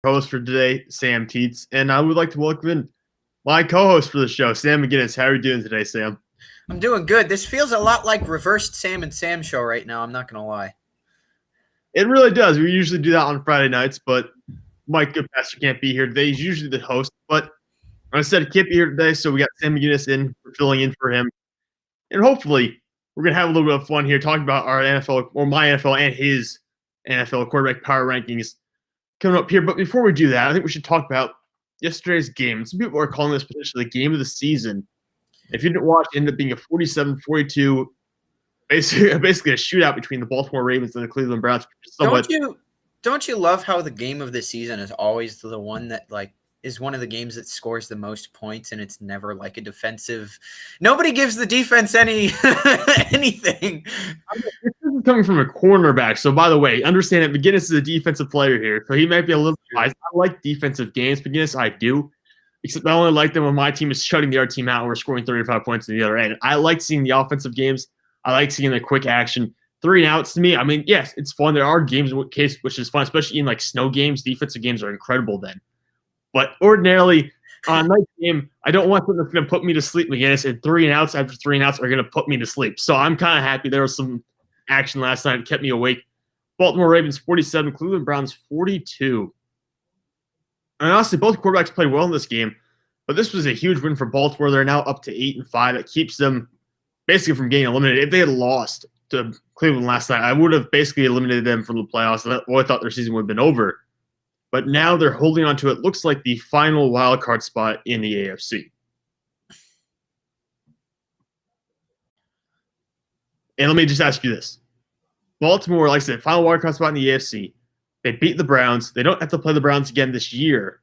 Host for today, Sam Teets, and I would like to welcome in my co-host for the show, Sam McGinnis. How are you doing today, Sam? I'm doing good. This feels a lot like reversed Sam and Sam show right now. I'm not going to lie. It really does. We usually do that on Friday nights, but Mike Goodpaster can't be here today. He's usually the host, but I said he can't be here today, so we got Sam McGinnis in, filling in for him. And hopefully we're going to have a little bit of fun here talking about our NFL, or my NFL and his NFL quarterback power rankings coming up here. But before we do that, I think we should talk about yesterday's game. Some people are calling this potentially the game of the season. If you didn't watch, it ended up being a 47-42, basically a shootout between the Baltimore Ravens and the Cleveland Browns. Don't you love how the game of the season is always the one that is one of the games that scores the most points, and it's never like a defensive. Nobody gives the defense anything. This is coming from a cornerback. So, by the way, understand that McGinnis is a defensive player here, so he might be a little biased. I like defensive games, McGinnis. I do. Except I only like them when my team is shutting the other team out and we're scoring 35 points in the other end. I like seeing the offensive games. I like seeing the quick action. 3 and outs to me, I mean, yes, it's fun. There are games which is fun, especially in like snow games. Defensive games are incredible then. But ordinarily, on a night game, I don't want something that's going to put me to sleep, McGinnis, and 3 and outs after 3 and outs are going to put me to sleep. So I'm kind of happy there was some action last night that kept me awake. Baltimore Ravens 47, Cleveland Browns 42. And honestly, both quarterbacks played well in this game, but this was a huge win for Baltimore. They're now up to 8-5. It keeps them basically from getting eliminated. If they had lost to Cleveland last night, I would have basically eliminated them from the playoffs. I thought their season would have been over. But now they're holding on to it. Looks like the final wild card spot in the AFC. And let me just ask you this. Baltimore, like I said, final wild card spot in the AFC. They beat the Browns. They don't have to play the Browns again this year.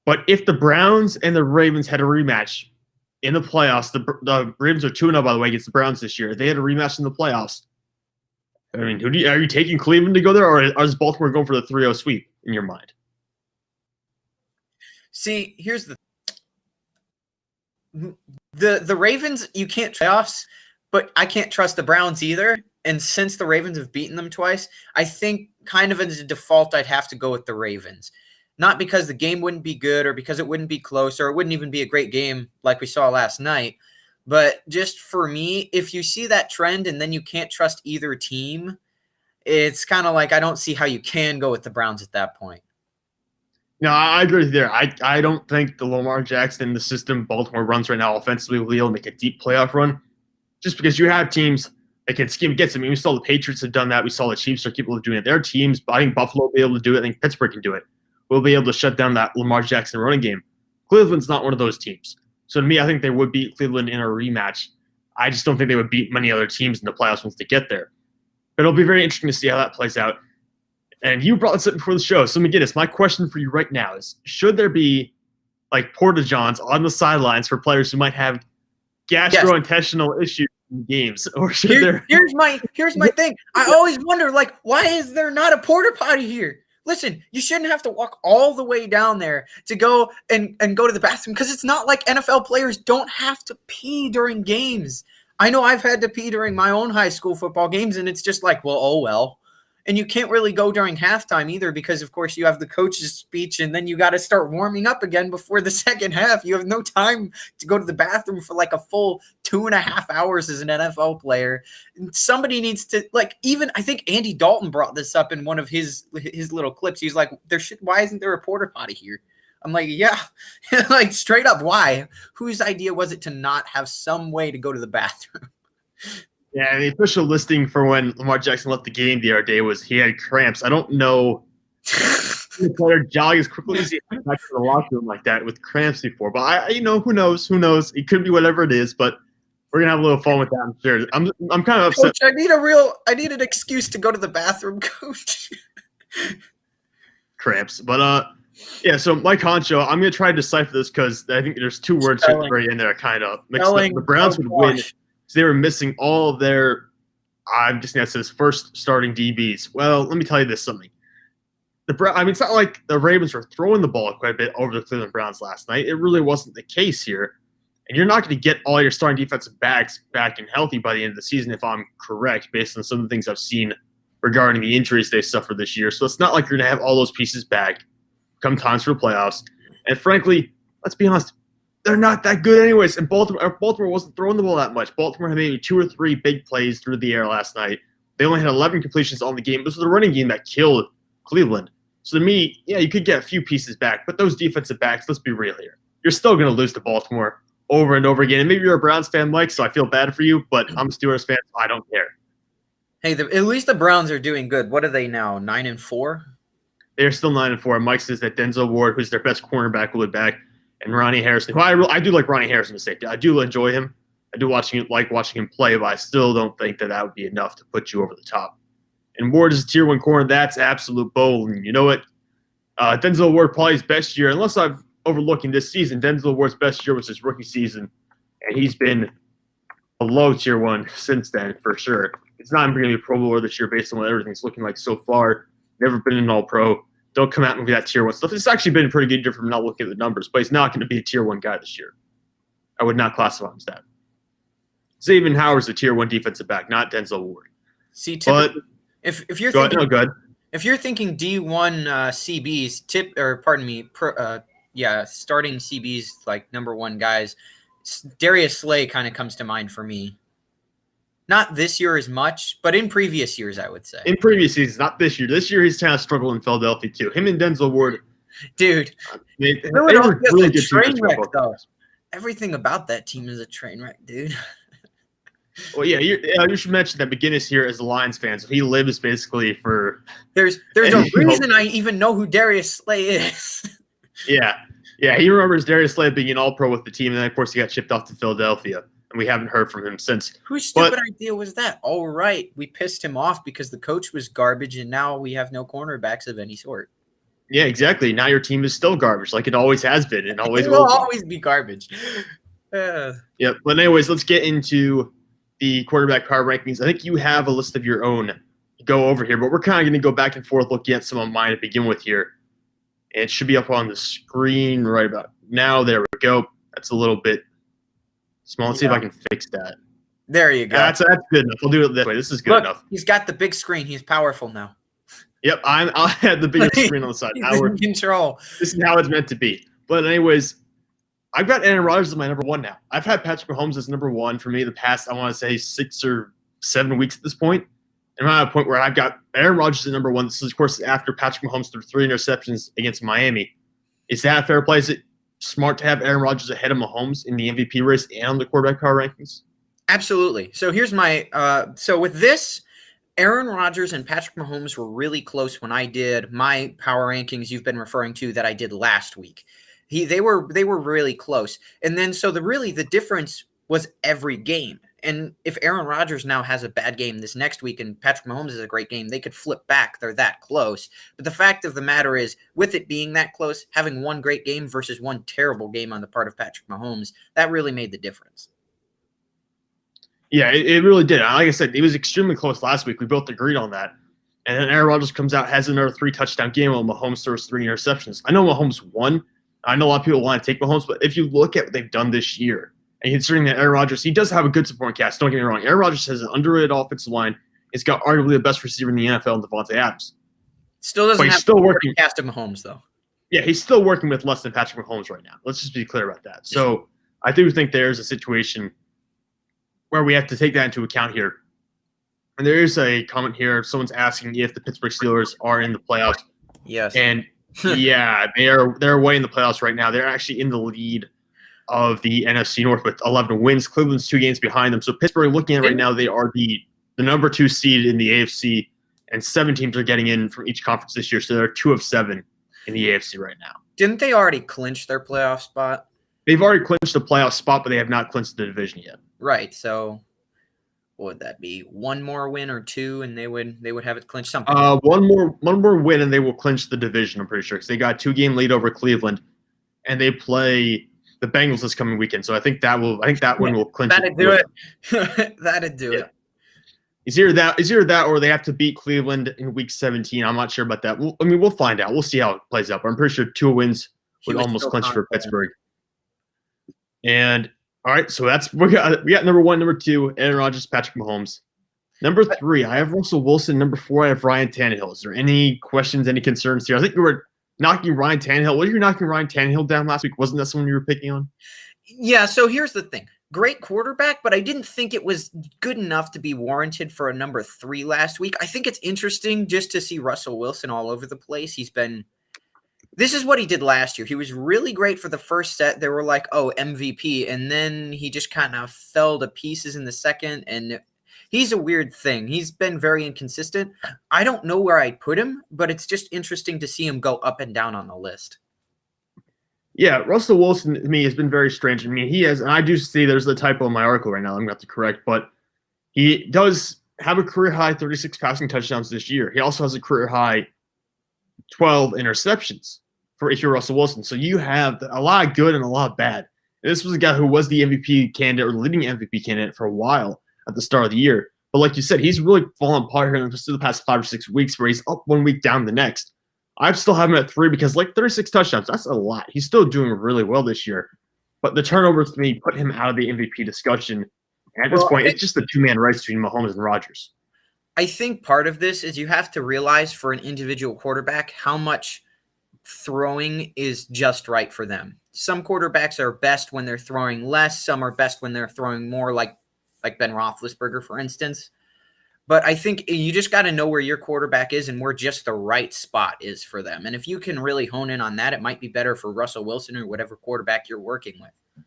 But if the Browns and the Ravens had a rematch in the playoffs, the Ravens are 2-0, by the way, against the Browns this year. If they had a rematch in the playoffs, I mean, are you taking Cleveland to go there, or is Baltimore going for the 3-0 sweep in your mind? See, here's the Ravens, you can't playoffs, but I can't trust the Browns either. And since the Ravens have beaten them twice, I think kind of as a default, I'd have to go with the Ravens. Not because the game wouldn't be good or because it wouldn't be close or it wouldn't even be a great game like we saw last night. But just for me, if you see that trend and then you can't trust either team, it's kind of like I don't see how you can go with the Browns at that point. No, I agree with you there. I don't think the Lamar Jackson, the system Baltimore runs right now offensively, will be able to make a deep playoff run just because you have teams that can scheme against them. I mean, we saw the Patriots have done that. We saw the Chiefs are capable of doing it. Their teams, I think Buffalo will be able to do it. I think Pittsburgh can do it. We'll be able to shut down that Lamar Jackson running game. Cleveland's not one of those teams. So to me, I think they would beat Cleveland in a rematch. I just don't think they would beat many other teams in the playoffs once they get there. But it'll be very interesting to see how that plays out. And you brought this up before the show. So McGinnis, my question for you right now is, should there be like porta-johns on the sidelines for players who might have gastrointestinal issues in games? Or should here's my thing. I always wonder, like, why is there not a porta potty here? Listen, you shouldn't have to walk all the way down there to go and go to the bathroom because it's not like NFL players don't have to pee during games. I know I've had to pee during my own high school football games, and it's just like, well, oh, well. And you can't really go during halftime either because, of course, you have the coach's speech, and then you got to start warming up again before the second half. You have no time to go to the bathroom for like a full 2.5 hours as an NFL player. And somebody needs to, like, even I think Andy Dalton brought this up in one of his little clips. He's like, why isn't there a porta potty here? I'm like, yeah, like straight up, why? Whose idea was it to not have some way to go to the bathroom? Yeah, the official listing for when Lamar Jackson left the game the other day was he had cramps. I don't know the player jog as quickly as he went back to the locker room like that with cramps before. But who knows? Who knows? It could be whatever it is, but we're gonna have a little fun with that. I'm sure. I'm kind of upset. Coach, I need an excuse to go to the bathroom, Coach. Cramps, but yeah. So Mike Honcho, I'm gonna try to decipher this because I think there's 2 words right in there, kind of mixed up. The Browns would win. So they were missing all of their, I'm just going to say this, first starting DBs. Well, let me tell you this something. It's not like the Ravens were throwing the ball quite a bit over the Cleveland Browns last night. It really wasn't the case here. And you're not going to get all your starting defensive backs back and healthy by the end of the season, if I'm correct, based on some of the things I've seen regarding the injuries they suffered this year. So it's not like you're going to have all those pieces back come times for the playoffs. And frankly, let's be honest, they're not that good anyways. And Baltimore wasn't throwing the ball that much. Baltimore had maybe 2 or 3 big plays through the air last night. They only had 11 completions on the game. This was the running game that killed Cleveland. So to me, yeah, you could get a few pieces back, but those defensive backs, let's be real here. You're still going to lose to Baltimore over and over again. And maybe you're a Browns fan, Mike, so I feel bad for you, but I'm a Steelers fan, so I don't care. Hey, at least the Browns are doing good. What are they now, 9-4? They're still 9-4. Mike says that Denzel Ward, who's their best cornerback, will be back, and Ronnie Harrison, who I do like Ronnie Harrison to safety. I do enjoy him. I do like watching him play, but I still don't think that would be enough to put you over the top. And Ward is a tier 1 corner. That's absolute bold. And you know what? Denzel Ward probably his best year, unless I'm overlooking this season. Denzel Ward's best year was his rookie season, and he's been below tier 1 since then for sure. It's not going to be a Pro Bowler this year based on what everything's looking like so far. Never been an All-Pro. Don't come at me with that tier 1 stuff. It's actually been pretty good year from not looking at the numbers, but he's not going to be a tier 1 guy this year. I would not classify him as that. Xavier Howard's a tier 1 defensive back, not Denzel Ward. See, but if you're go thinking, ahead. No, go ahead. If you're thinking D1 CBs, starting CBs like number 1 guys, Darius Slay kind of comes to mind for me. Not this year as much, but in previous years, I would say. In previous seasons, not this year. This year, he's kind of struggled in Philadelphia too. Him and Denzel Ward, dude. they were really good train wreck, though. Everything about that team is a train wreck, dude. Well, yeah, you should mention that McGinnis here as a Lions fan, so he lives basically for. There's a reason I even know who Darius Slay is. Yeah, he remembers Darius Slay being an All-Pro with the team, and then of course he got shipped off to Philadelphia, and we haven't heard from him since. Whose stupid idea was that? All right, we pissed him off because the coach was garbage, and now we have no cornerbacks of any sort. Yeah, exactly. Now your team is still garbage, like it always has been, and always will always be garbage. Yeah, but anyways, let's get into the quarterback power rankings. I think you have a list of your own to go over here, but we're kind of going to go back and forth looking at some of mine to begin with here. And it should be up on the screen right about now. There we go. That's a little bit small. Let's see if I can fix that. There you go. That's good enough. We'll do it this way. This is good enough. He's got the big screen. He's powerful now. Yep, I'll have the bigger screen on the side. He's in control. This is how it's meant to be. But anyways, I've got Aaron Rodgers as my number 1 now. I've had Patrick Mahomes as number 1 for me the past, I want to say, 6 or 7 weeks at this point. And I'm at a point where I've got Aaron Rodgers as number 1. This is, of course, after Patrick Mahomes threw 3 interceptions against Miami. Is that a fair play? Is it smart to have Aaron Rodgers ahead of Mahomes in the MVP race and on the quarterback power rankings? Absolutely. So here's my so with this, Aaron Rodgers and Patrick Mahomes were really close when I did my power rankings you've been referring to that I did last week. They were really close. And then so the difference was every game. And if Aaron Rodgers now has a bad game this next week and Patrick Mahomes has a great game, they could flip back. They're that close. But the fact of the matter is, with it being that close, having one great game versus one terrible game on the part of Patrick Mahomes, that really made the difference. Yeah, it really did. Like I said, it was extremely close last week. We both agreed on that. And then Aaron Rodgers comes out, has another 3-touchdown game while Mahomes throws 3 interceptions. I know Mahomes won. I know a lot of people want to take Mahomes, but if you look at what they've done this year, and considering that Aaron Rodgers, he does have a good supporting cast. Don't get me wrong. Aaron Rodgers has an underrated offensive line. He's got arguably the best receiver in the NFL, Devontae Adams. Still doesn't have still working cast of Mahomes, though. Yeah, he's still working with less than Patrick Mahomes right now. Let's just be clear about that. So I do think there's a situation where we have to take that into account here. And there is a comment here. Someone's asking if the Pittsburgh Steelers are in the playoffs. Yes. And yeah, they're way in the playoffs right now. They're actually in the lead of the NFC North with 11 wins. Cleveland's 2 games behind them. So Pittsburgh, looking at right now, they are the number 2 seed in the AFC, and 7 teams are getting in from each conference this year. So they're 2 of 7 in the AFC right now. Didn't they already clinch their playoff spot? They've already clinched the playoff spot, but they have not clinched the division yet. Right. So what would that be? 1 more win or 2, and they would have it clinched something. One more win, and they will clinch the division. I'm pretty sure because they got 2-game lead over Cleveland, and they play the Bengals this coming weekend. So I think that one will clinch. That'd do it. That'd do it. It's either that or they have to beat Cleveland in week 17. I'm not sure about that. We'll find out. We'll see how it plays out. But I'm pretty sure 2 wins would almost clinch for Pittsburgh. And all right, so we got number 1, number 2, Aaron Rodgers, Patrick Mahomes. Number 3, I have Russell Wilson. Number 4, I have Ryan Tannehill. Is there any questions, any concerns here? I think we were knocking Ryan Tannehill. What are you knocking Ryan Tannehill down last week? Wasn't that someone you were picking on? Yeah, so here's the thing. Great quarterback, but I didn't think it was good enough to be warranted for a number 3 last week. I think it's interesting just to see Russell Wilson all over the place. This is what he did last year. He was really great for the first set. They were like, oh, MVP. And then he just kind of fell to pieces in the second. And he's a weird thing. He's been very inconsistent. I don't know where I'd put him, but it's just interesting to see him go up and down on the list. Yeah, Russell Wilson to me has been very strange. I mean, he has, and I do see there's a typo in my article right now. I'm going to have to correct, but he does have a career high 36 passing touchdowns this year. He also has a career high 12 interceptions for if you're Russell Wilson. So you have a lot of good and a lot of bad. And this was a guy who was the MVP candidate or leading MVP candidate for a while at the start of the year. But like you said, he's really fallen apart here in the past 5 or 6 weeks where he's up 1 week, down the next. I still have him at 3 because, 36 touchdowns, that's a lot. He's still doing really well this year. But the turnovers, to me, put him out of the MVP discussion. And at this point, it's just a two-man race between Mahomes and Rodgers. I think part of this is you have to realize for an individual quarterback how much throwing is just right for them. Some quarterbacks are best when they're throwing less. Some are best when they're throwing more, like Ben Roethlisberger, for instance. But I think you just got to know where your quarterback is and where just the right spot is for them. And if you can really hone in on that, it might be better for Russell Wilson or whatever quarterback you're working with.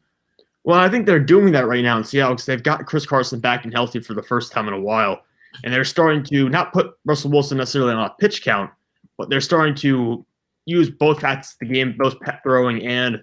Well, I think they're doing that right now in Seattle because they've got Chris Carson back and healthy for the first time in a while. And they're starting to not put Russell Wilson necessarily on a pitch count, but they're starting to use both facets of the game, both throwing and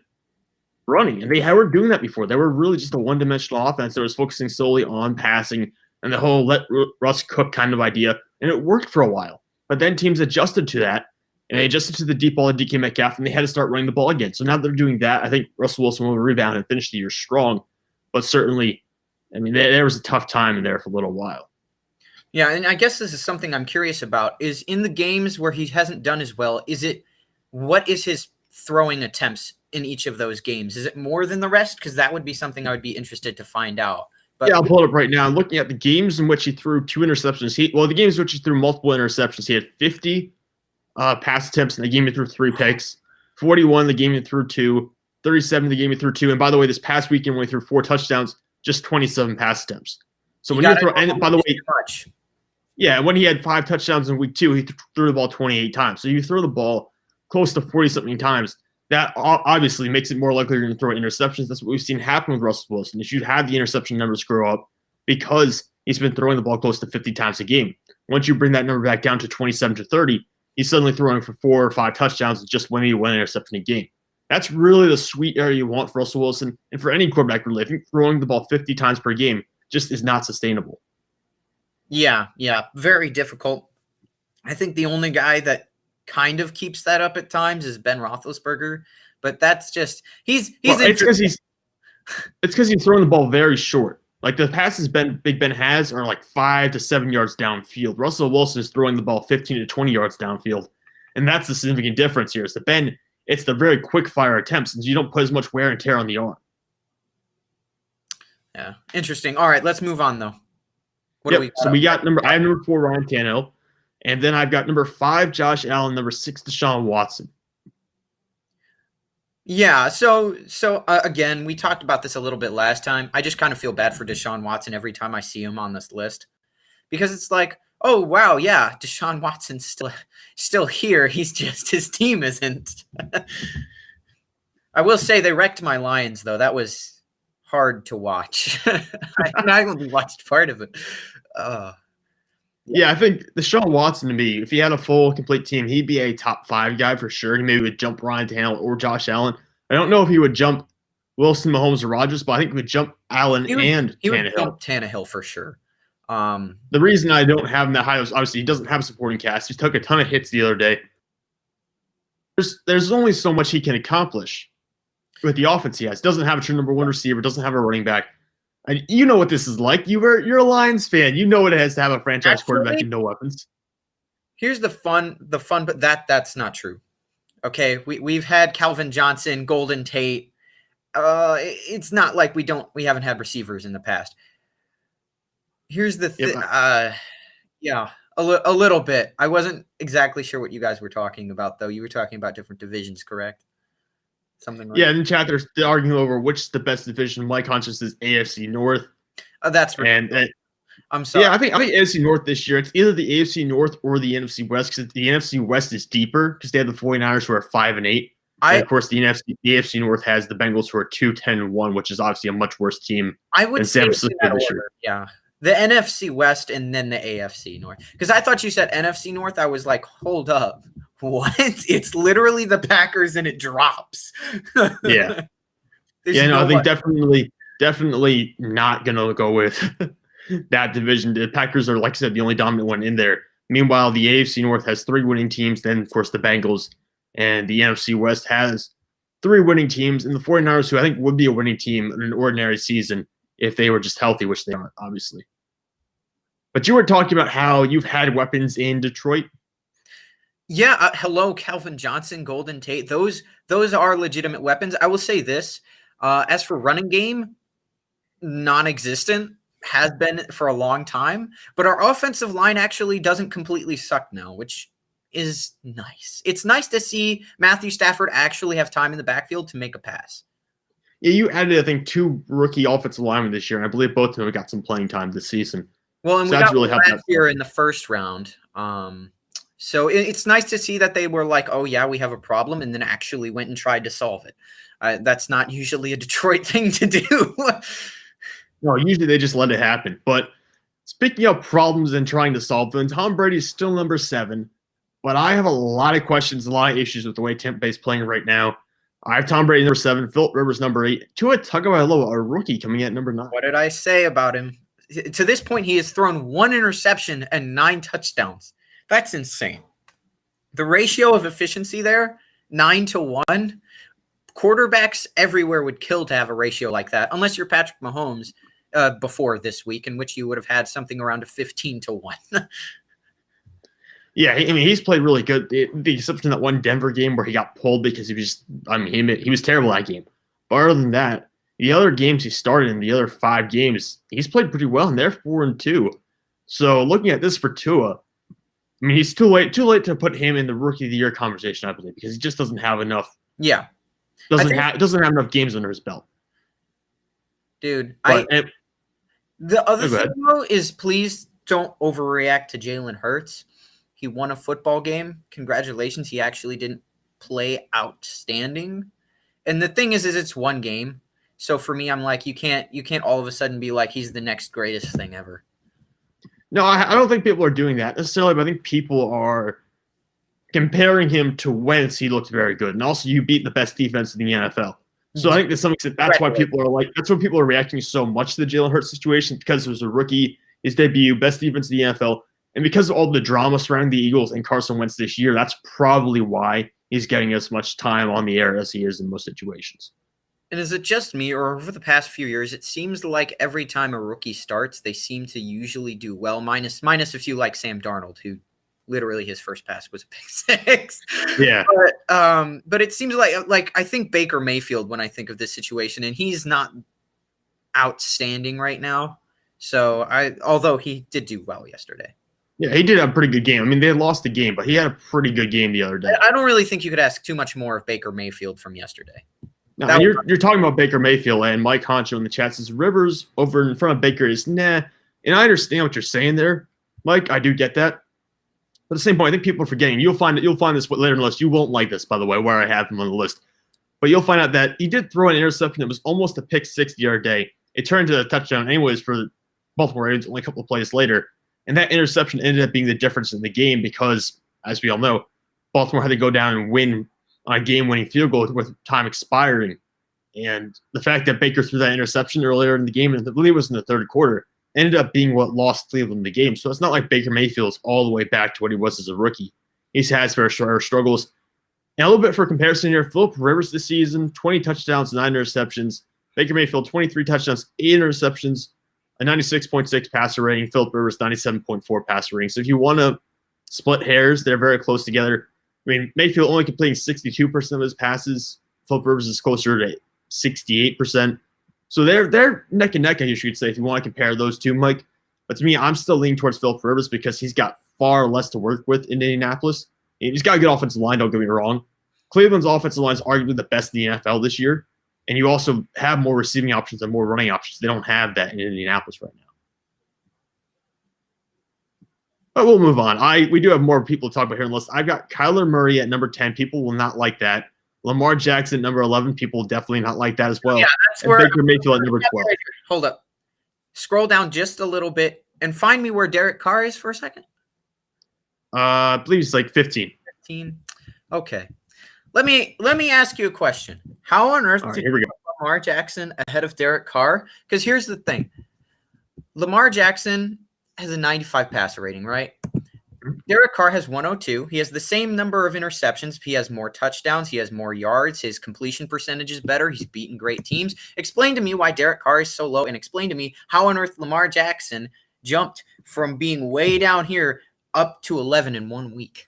running. And they weren't doing that before. They were really just a one-dimensional offense that was focusing solely on passing and the whole let Russ cook kind of idea, and it worked for a while. But then teams adjusted to that, and they adjusted to the deep ball of DK Metcalf, and they had to start running the ball again. So now they're doing that. I think Russell Wilson will rebound and finish the year strong. But certainly, I mean, there was a tough time in there for a little while. Yeah, and I guess this is something I'm curious about, is in the games where he hasn't done as well, what is his throwing attempts in each of those games? Is it more than the rest? Because that would be something I would be interested to find out. But yeah, I'll pull it up right now. I'm looking at the games in which he threw 2 interceptions. The games in which he threw multiple interceptions, he had 50 pass attempts in the game he threw 3 picks, 41 the game he threw 2, 37 the game he threw 2. And by the way, this past weekend when he threw 4 touchdowns, just 27 pass attempts. So when you throw, and by the way, yeah, when he had 5 touchdowns in week 2, he threw the ball 28 times. So you throw the ball close to 40-something times. That obviously makes it more likely you're going to throw interceptions. That's what we've seen happen with Russell Wilson. Is you have the interception numbers grow up because he's been throwing the ball close to 50 times a game. Once you bring that number back down to 27 to 30, he's suddenly throwing for 4 or 5 touchdowns and just winning 1 interception a game. That's really the sweet area you want for Russell Wilson and for any quarterback really. I think throwing the ball 50 times per game just is not sustainable. Yeah, very difficult. I think the only guy that kind of keeps that up at times is Ben Roethlisberger, but that's just it's because he's throwing the ball very short. Like the passes Big Ben has are like 5 to 7 yards downfield. Russell Wilson is throwing the ball 15 to 20 yards downfield, and that's the significant difference here. Is that Ben? It's the very quick fire attempts, and you don't put as much wear and tear on the arm. Yeah, interesting. All right, let's move on though. So we got I have number 4 Ryan Tannehill. And then I've got number 5, Josh Allen, number 6, Deshaun Watson. Yeah, so again, we talked about this a little bit last time. I just kind of feel bad for Deshaun Watson every time I see him on this list. Because it's like, oh, wow, yeah, Deshaun Watson's still here. He's just, his team isn't. I will say they wrecked my Lions, though. That was hard to watch. I only watched part of it. Yeah, I think Deshaun Watson, to me, if he had a full, complete team, he'd be a top 5 guy for sure. He maybe would jump Ryan Tannehill or Josh Allen. I don't know if he would jump Wilson, Mahomes, or Rodgers, but I think he would jump Allen and he Tannehill. Would jump Tannehill for sure. The reason I don't have him that high is obviously he doesn't have a supporting cast. He took a ton of hits the other day. There's only so much he can accomplish with the offense he has. Doesn't have a true number 1 receiver, doesn't have a running back. And you know what this is like. You're a Lions fan. You know what it has to have a franchise quarterback and no weapons. Here's the fun, but that's not true. Okay, we've had Calvin Johnson, Golden Tate. It's not like we haven't had receivers in the past. Here's the thing. A little bit. I wasn't exactly sure what you guys were talking about, though. You were talking about different divisions, correct? Something like Yeah, in the chat, they're arguing over which is the best division. My conscience is AFC North. Oh, that's And I'm sorry. yeah, I think AFC North this year, it's either the AFC North or the NFC West, because the NFC West is deeper because they have the 49ers who are 5-8. And of course, the AFC North has the Bengals who are 2-10-1, which is obviously a much worse team I would than say San it's in Francisco that this order. year. Yeah. The NFC West and then the AFC North. Because I thought you said NFC North. I was like, hold up. What? It's literally the Packers and it drops. Yeah. There's Yeah, no, I no think way. definitely not going to go with that division. The Packers are, like I said, the only dominant one in there. Meanwhile, the AFC North has 3 winning teams. Then, of course, the Bengals. And the NFC West has 3 winning teams. And the 49ers, who I think would be a winning team in an ordinary season if they were just healthy, which they aren't, obviously. But you were talking about how you've had weapons in Detroit. Yeah, hello, Calvin Johnson, Golden Tate. Those are legitimate weapons. I will say this. As for running game, non-existent, has been for a long time. But our offensive line actually doesn't completely suck now, which is nice. It's nice to see Matthew Stafford actually have time in the backfield to make a pass. Yeah, you added, I think, 2 rookie offensive linemen this year, and I believe both of them got some playing time this season. Well, and So we that's got really helped last year in the first round. So it's nice to see that they were like, oh, yeah, we have a problem, and then actually went and tried to solve it. That's not usually a Detroit thing to do. No, usually they just let it happen. But speaking of problems and trying to solve them, Tom Brady is still number 7. But I have a lot of questions, a lot of issues with the way Tampa Bay is playing right now. I have Tom Brady number 7, Philip Rivers number 8, Tua Tagovailoa, a rookie, coming in at number 9. What did I say about him? To this point, he has thrown 1 interception and 9 touchdowns. That's insane. The ratio of efficiency there, 9-1. Quarterbacks everywhere would kill to have a ratio like that, unless you're Patrick Mahomes before this week, in which you would have had something around a 15-1. Yeah, I mean, he's played really good. The exception of that one Denver game where he got pulled because he was he was terrible that game. But other than that, the other games he started in the other 5 games, he's played pretty well, and they're 4-2. So looking at this for Tua, I mean, he's too late to put him in the Rookie of the Year conversation, I believe, because he just doesn't have enough. Yeah, doesn't have enough games under his belt. Dude, the other thing though is please don't overreact to Jalen Hurts. He won a football game. Congratulations. He actually didn't play outstanding. And the thing is it's one game. So for me, I'm like, you can't all of a sudden be like, he's the next greatest thing ever. No, I don't think people are doing that necessarily, but I think people are comparing him to Wentz. He looked very good. And also you beat the best defense in the NFL. So I think to some extent that's why people are reacting so much to the Jalen Hurts situation, because it was a rookie, his debut, best defense in the NFL. And because of all the drama surrounding the Eagles and Carson Wentz this year, that's probably why he's getting as much time on the air as he is in most situations. And is it just me, or over the past few years, it seems like every time a rookie starts, they seem to usually do well, minus a few like Sam Darnold, who literally his first pass was a pick 6. Yeah. But it seems like I think Baker Mayfield when I think of this situation, and he's not outstanding right now. So although he did do well yesterday. Yeah, he did have a pretty good game. I mean, they lost the game, but he had a pretty good game the other day. I don't really think you could ask too much more of Baker Mayfield from yesterday. No, you're talking about Baker Mayfield, and Mike Honcho in the chat says Rivers over in front of Baker is nah. And I understand what you're saying there, Mike. I do get that. But at the same point, I think people are forgetting. You'll find this later in the list. You won't like this, by the way, where I have him on the list. But you'll find out that he did throw an interception that was almost a pick 6 the other day. It turned into a touchdown anyways for the Baltimore Ravens only a couple of plays later. And that interception ended up being the difference in the game because, as we all know, Baltimore had to go down and win on a game-winning field goal with time expiring. And the fact that Baker threw that interception earlier in the game, and I believe it was in the third quarter, ended up being what lost Cleveland the game. So it's not like Baker Mayfield's all the way back to what he was as a rookie. He's had his fair share of struggles. And a little bit for comparison here, Philip Rivers this season, 20 touchdowns, 9 interceptions. Baker Mayfield, 23 touchdowns, 8 interceptions, a 96.6 passer rating. Philip Rivers, 97.4 passer rating. So if you want to split hairs, they're very close together. I mean, Mayfield only completing 62% of his passes. Philip Rivers is closer to 68%. So they're neck and neck, I guess you could say, if you want to compare those two, Mike. But to me, I'm still leaning towards Philip Rivers because he's got far less to work with in Indianapolis. He's got a good offensive line, don't get me wrong. Cleveland's offensive line is arguably the best in the NFL this year. And you also have more receiving options and more running options. They don't have that in Indianapolis right now. But we'll move on. We do have more people to talk about here on the list. I've got Kyler Murray at number 10. People will not like that. Lamar Jackson at number 11. People will definitely not like that as well. Yeah, that's where Baker Mayfield at number 12. Hold up. Scroll down just a little bit and find me where Derek Carr is for a second. I believe it's like 15. 15. Okay. Let me ask you a question. How on earth All right, did here we you go. put Lamar Jackson ahead of Derek Carr? Because here's the thing. Lamar Jackson has a 95 passer rating, right? Derek Carr has 102. He has the same number of interceptions. He has more touchdowns. He has more yards. His completion percentage is better. He's beaten great teams. Explain to me why Derek Carr is so low, and explain to me how on earth Lamar Jackson jumped from being way down here up to 11 in 1 week.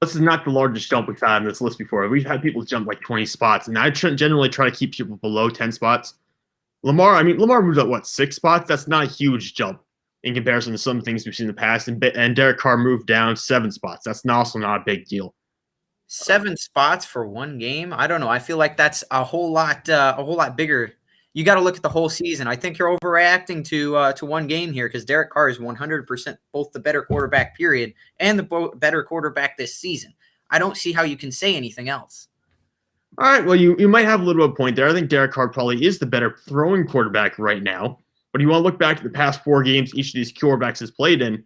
This is not the largest jump we've had on this list before. We've had people jump like 20 spots, and I generally try to keep people below 10 spots. Lamar moved up, 6 spots? That's not a huge jump in comparison to some things we've seen in the past. And Derek Carr moved down 7 spots. That's also not a big deal. 7 spots for 1 game? I don't know. I feel like that's a whole lot bigger. You got to look at the whole season. I think you're overreacting to 1 game here because Derek Carr is 100% both the better quarterback, period, and the better quarterback this season. I don't see how you can say anything else. All right, well, you might have a little bit of a point there. I think Derek Carr probably is the better throwing quarterback right now. But you want to look back at the past 4 games each of these quarterbacks has played in.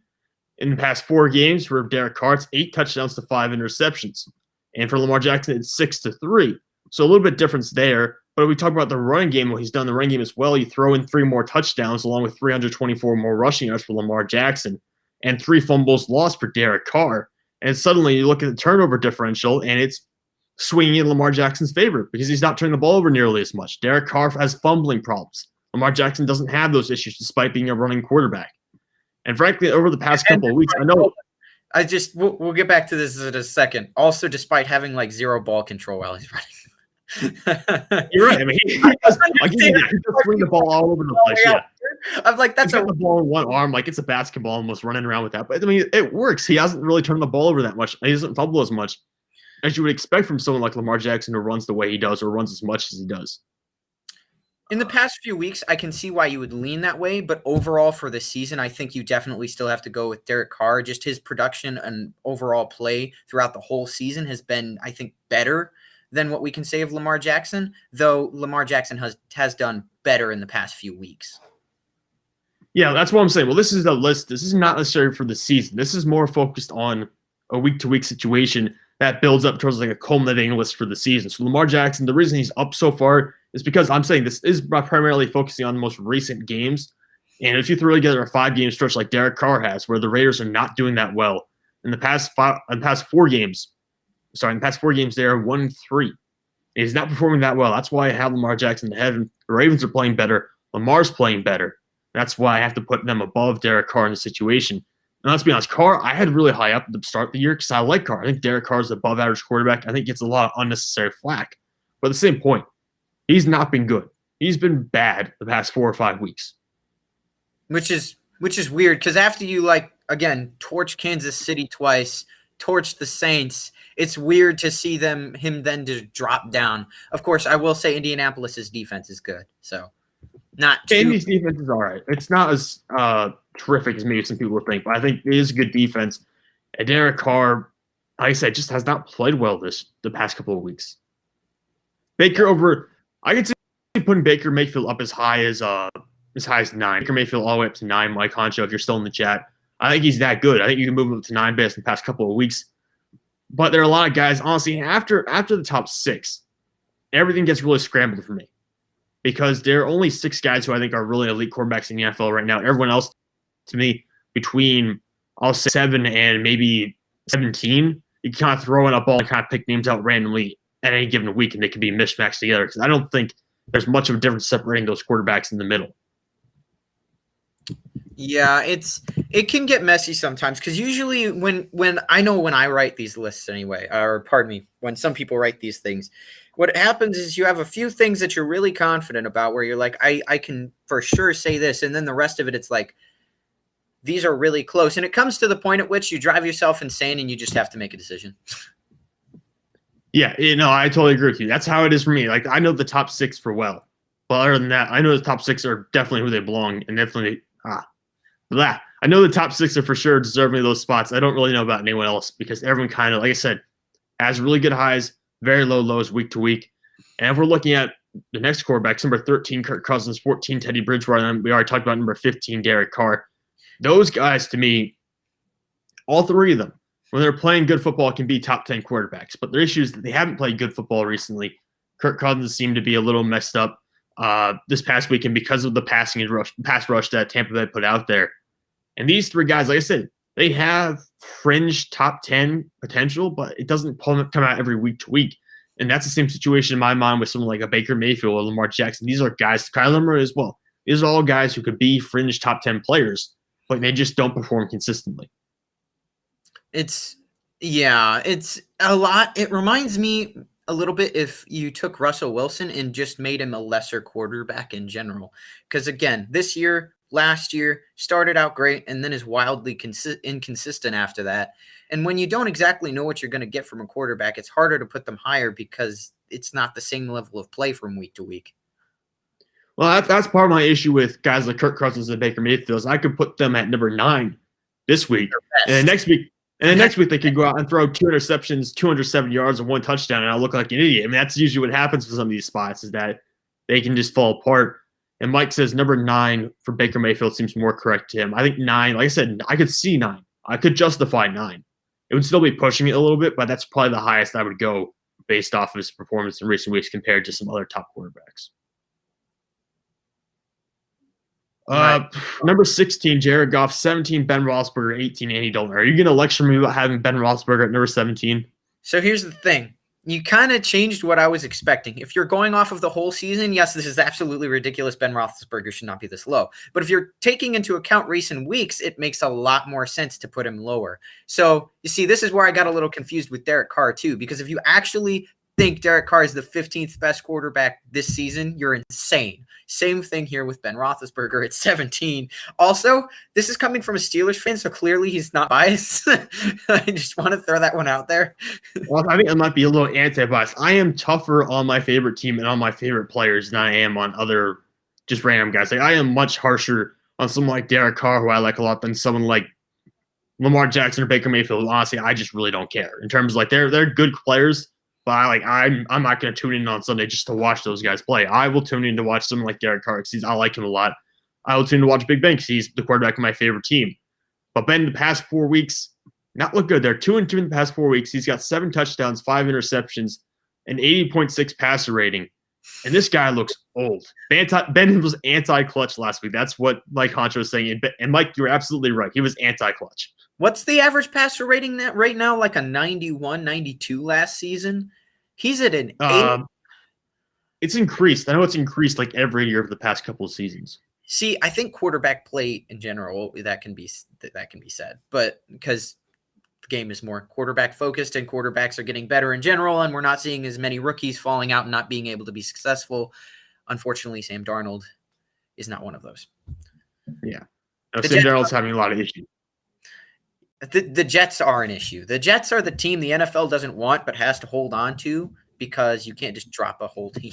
In the past 4 games for Derek Carr, it's 8 touchdowns to 5 interceptions. And for Lamar Jackson, it's 6 to 3. So a little bit difference there. But if we talk about the running game, what he's done in the running game as well, you throw in 3 more touchdowns along with 324 more rushing yards for Lamar Jackson and 3 fumbles lost for Derek Carr. And suddenly you look at the turnover differential, and it's swinging in Lamar Jackson's favor because he's not turning the ball over nearly as much. Derek Carr has fumbling problems. Lamar Jackson doesn't have those issues despite being a running quarterback. And frankly, over the past couple of weeks, I know we'll get back to this in a second. Also, despite having like 0 ball control while he's running. You're right. I mean, he does swing the ball all over the place. Yeah. I'm like, that's the ball in one arm, like it's a basketball, almost running around with that. But I mean, it works. He hasn't really turned the ball over that much. He doesn't fumble as much as you would expect from someone like Lamar Jackson who runs the way he does or runs as much as he does. In the past few weeks, I can see why you would lean that way, but overall for the season, I think you definitely still have to go with Derek Carr. Just his production and overall play throughout the whole season has been, I think, better than what we can say of Lamar Jackson, though Lamar Jackson has done better in the past few weeks. Yeah, that's what I'm saying. Well, this is a list. This is not necessarily for the season. This is more focused on a week-to-week situation that builds up towards like a culminating list for the season. So Lamar Jackson, the reason he's up so far is because I'm saying this is primarily focusing on the most recent games. And if you throw together a 5-game stretch like Derek Carr has, where the Raiders are not doing that well, in the past 4 games, they are 1-3. He's not performing that well. That's why I have Lamar Jackson ahead. The Ravens are playing better. Lamar's playing better. That's why I have to put them above Derek Carr in the situation. And let's be honest, Carr, I had really high up at the start of the year because I like Carr. I think Derek Carr is an above-average quarterback. I think he gets a lot of unnecessary flack. But at the same point, he's not been good. He's been bad the past 4 or 5 weeks. Which is weird because after you, again, torch Kansas City twice, torch the Saints, it's weird to see him then just drop down. Of course, I will say Indianapolis's defense is good. So not too – Indy's defense is all right. It's not as terrific as maybe some people think, but I think it is a good defense. And Derek Carr, like I said, just has not played well the past couple of weeks. I could see putting Baker Mayfield up as high as 9. Baker Mayfield all the way up to 9. Mike Honcho, if you're still in the chat, I think he's that good. I think you can move him up to 9 based on the past couple of weeks. But there are a lot of guys, honestly, after the top 6, everything gets really scrambled for me. Because there are only 6 guys who I think are really elite quarterbacks in the NFL right now. Everyone else, to me, between, I'll say 7 and maybe 17, you kind of throw in a ball and kind of pick names out randomly at any given week, and they can be mismatched together. Because I don't think there's much of a difference separating those quarterbacks in the middle. Yeah, it can get messy sometimes because usually when I write these lists anyway, or pardon me, when some people write these things, what happens is you have a few things that you're really confident about where you're like, I can for sure say this, and then the rest of it, it's like, these are really close. And it comes to the point at which you drive yourself insane and you just have to make a decision. Yeah, no, I totally agree with you. That's how it is for me. Like, I know the top 6 for well. But other than that, I know the top 6 are definitely who they belong, and definitely I know the top 6 are for sure deserving of those spots. I don't really know about anyone else because everyone kind of, like I said, has really good highs, very low lows week to week. And if we're looking at the next quarterbacks, number 13, Kirk Cousins, 14, Teddy Bridgewater, and we already talked about number 15, Derek Carr. Those guys, to me, all three of them, when they're playing good football, can be top 10 quarterbacks. But their issue is that they haven't played good football recently. Kirk Cousins seemed to be a little messed up this past weekend because of the pass rush that Tampa Bay put out there. And these three guys, like I said, they have fringe top 10 potential, but it doesn't come out every week to week. And that's the same situation in my mind with someone like a Baker Mayfield or Lamar Jackson. These are guys, Kyler Murray as well. These are all guys who could be fringe top 10 players, but they just don't perform consistently. It's a lot. It reminds me a little bit if you took Russell Wilson and just made him a lesser quarterback in general. Because again, last year, started out great and then is wildly inconsistent after that. And when you don't exactly know what you're going to get from a quarterback, it's harder to put them higher because it's not the same level of play from week to week. Well, that's part of my issue with guys like Kirk Cousins and Baker Mayfield. I could put them at number 9 this week, and then next week they could go out and throw 2 interceptions, 207 yards, and 1 touchdown, and I'll look like an idiot. I mean, that's usually what happens for some of these spots is that they can just fall apart. And Mike says number 9 for Baker Mayfield seems more correct to him. I think 9, like I said, I could see 9. I could justify 9. It would still be pushing it a little bit, but that's probably the highest I would go based off of his performance in recent weeks compared to some other top quarterbacks. Number 16, Jared Goff. 17, Ben Roethlisberger. 18, Andy Dalton. Are you going to lecture me about having Ben Roethlisberger at number 17? So here's the thing. You kind of changed what I was expecting. If you're going off of the whole season, yes, this is absolutely ridiculous. Ben Roethlisberger should not be this low. But if you're taking into account recent weeks, it makes a lot more sense to put him lower. So you see, this is where I got a little confused with Derek Carr too, because if you actually think Derek Carr is the 15th best quarterback this season, you're insane. Same thing here with Ben Roethlisberger at 17. Also, this is coming from a Steelers fan, so clearly he's not biased. I just want to throw that one out there. Well, I think I might be a little anti-biased. I am tougher on my favorite team and on my favorite players than I am on other just random guys. Like I am much harsher on someone like Derek Carr, who I like a lot, than someone like Lamar Jackson or Baker Mayfield. Honestly, I just really don't care. In terms of like they're good players. But I'm not going to tune in on Sunday just to watch those guys play. I will tune in to watch someone like Derek Carr because I like him a lot. I will tune in to watch Big Ben because he's the quarterback of my favorite team. But Ben, the past 4 weeks, not look good. They're 2-2 in the past 4 weeks. He's got 7 touchdowns, 5 interceptions, an 80.6 passer rating. And this guy looks old. Ben was anti-clutch last week. That's what Mike Honcho was saying. And Mike, you're absolutely right. He was anti-clutch. What's the average passer rating right now? Like a 91, 92 last season? He's at an 8. It's increased. I know it's increased like every year of the past couple of seasons. See, I think quarterback play in general, that can be said. But because the game is more quarterback focused and quarterbacks are getting better in general, and we're not seeing as many rookies falling out and not being able to be successful. Unfortunately, Sam Darnold is not one of those. Yeah. No, Sam Darnold's having a lot of issues. The Jets are an issue. The Jets are the team the NFL doesn't want but has to hold on to because you can't just drop a whole team.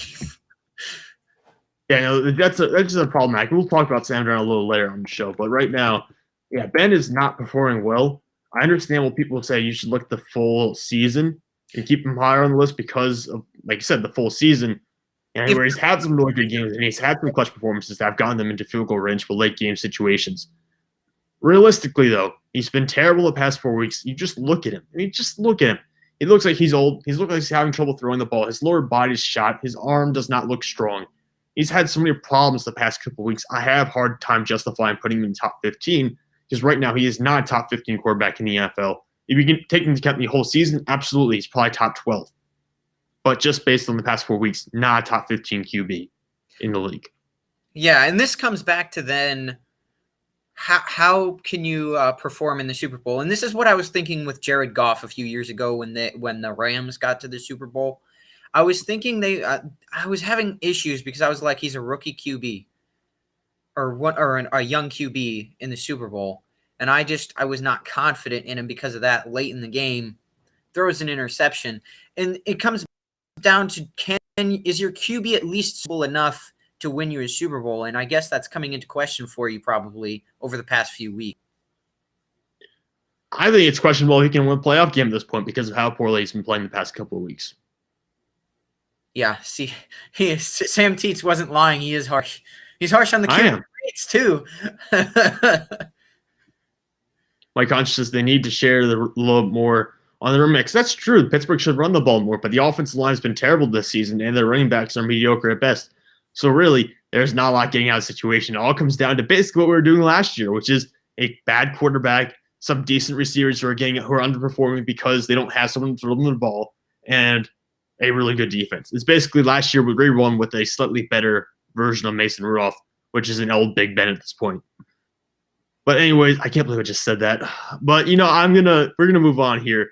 Yeah, no, that's just a problem. We'll talk about Sam Darnold a little later on the show, but right now, yeah, Ben is not performing well. I understand what people say you should look at the full season and keep him higher on the list because of, like you said, the full season. And where he's had some really good games and he's had some clutch performances that have gotten them into field goal range for late game situations. Realistically, though, he's been terrible the past 4 weeks. You just look at him. I mean, just look at him. He looks like he's old. He looks like he's having trouble throwing the ball. His lower body's shot. His arm does not look strong. He's had so many problems the past couple of weeks. I have a hard time justifying putting him in the top 15 because right now he is not a top 15 quarterback in the NFL. If you can take into account the whole season, absolutely, he's probably top 12. But just based on the past 4 weeks, not a top 15 QB in the league. Yeah, and this comes back to then how can you perform in the Super Bowl? And this is what I was thinking with Jared Goff a few years ago when the Rams got to the Super Bowl. I was thinking I was having issues because I was like, he's a rookie QB or a young QB in the Super Bowl. And I was not confident in him because of that. Late in the game, throws an interception. And it comes down to, is your QB at least suitable enough to win you a Super Bowl? And I guess that's coming into question for you probably over the past few weeks. I think it's questionable if he can win a playoff game at this point because of how poorly he's been playing the past couple of weeks. Yeah, see, Sam Teets wasn't lying. He is harsh. He's harsh on the QB rates too. My conscience, they need to share a little more on their mix. That's true. Pittsburgh should run the ball more, but the offensive line has been terrible this season, and their running backs are mediocre at best. So really, there's not a lot getting out of the situation. It all comes down to basically what we were doing last year, which is a bad quarterback, some decent receivers who are underperforming because they don't have someone to throw them the ball, and a really good defense. It's basically last year we rerun with a slightly better version of Mason Rudolph, which is an old Big Ben at this point. But anyways, I can't believe I just said that. But we're gonna move on here,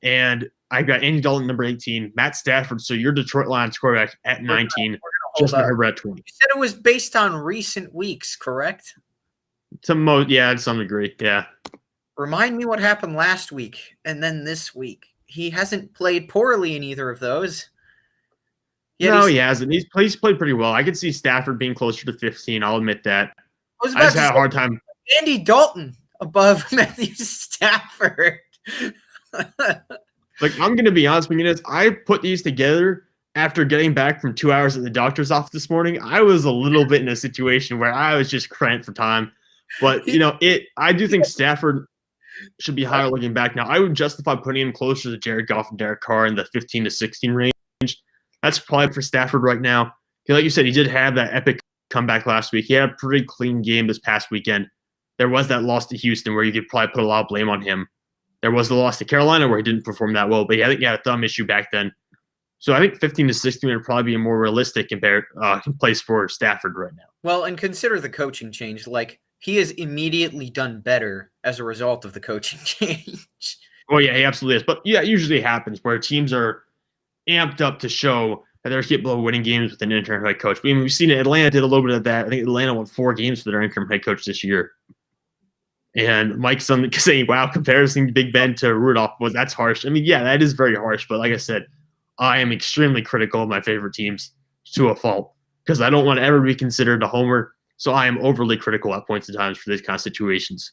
and I got Andy Dalton number 18, Matt Stafford. So your Detroit Lions quarterback at 19, Justin Herbert at 20. You said it was based on recent weeks, correct? To some degree, yeah. Remind me what happened last week and then this week. He hasn't played poorly in either of those. No, he hasn't. He's played pretty well. I could see Stafford being closer to 15. I'll admit that. I just had a hard time. Andy Dalton above Matthew Stafford. Like, I'm going to be honest with you, I put these together after getting back from 2 hours at the doctor's office this morning. I was a little bit in a situation where I was just cramped for time. But, I do think Stafford should be higher looking back now. I would justify putting him closer to Jared Goff and Derek Carr in the 15 to 16 range. That's probably for Stafford right now. Like you said, he did have that epic comeback last week. He had a pretty clean game this past weekend. There was that loss to Houston where you could probably put a lot of blame on him. There was the loss to Carolina where he didn't perform that well, but I think he had a thumb issue back then. So I think 15 to 16 would probably be a more realistic place for Stafford right now. Well, and consider the coaching change. Like, he has immediately done better as a result of the coaching change. Oh, yeah, he absolutely is. But, yeah, it usually happens where teams are amped up to show that they're capable of winning games with an interim head coach. I mean, we've seen it. Atlanta did a little bit of that. I think Atlanta won 4 games for their interim head coach this year. And Mike's saying, wow, comparing Big Ben to Rudolph, that's harsh. I mean, yeah, that is very harsh. But like I said, I am extremely critical of my favorite teams to a fault because I don't want to ever be considered a homer. So I am overly critical at points in times for these kind of situations.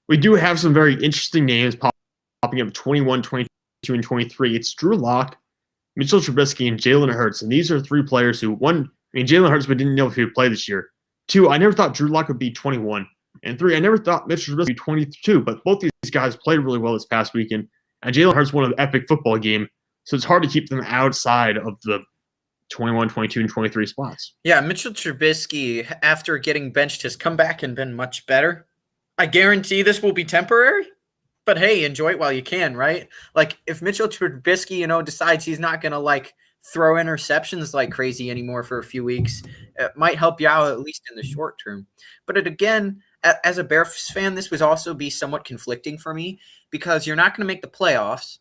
We do have some very interesting names popping up 21, 22, and 23. It's Drew Lock, Mitchell Trubisky, and Jalen Hurts. And these are 3 players who, Jalen Hurts, we didn't know if he would play this year. 2, I never thought Drew Lock would be 21. And 3, I never thought Mitchell Trubisky would be 22. But both these guys played really well this past weekend. And Jalen Hurts won an epic football game. So it's hard to keep them outside of the 21, 22, and 23 spots. Yeah, Mitchell Trubisky, after getting benched, has come back and been much better. I guarantee this will be temporary, but hey, enjoy it while you can, right? Like, if Mitchell Trubisky, decides he's not going to, throw interceptions like crazy anymore for a few weeks, it might help you out at least in the short term. But again, as a Bears fan, this would also be somewhat conflicting for me because you're not going to make the playoffs.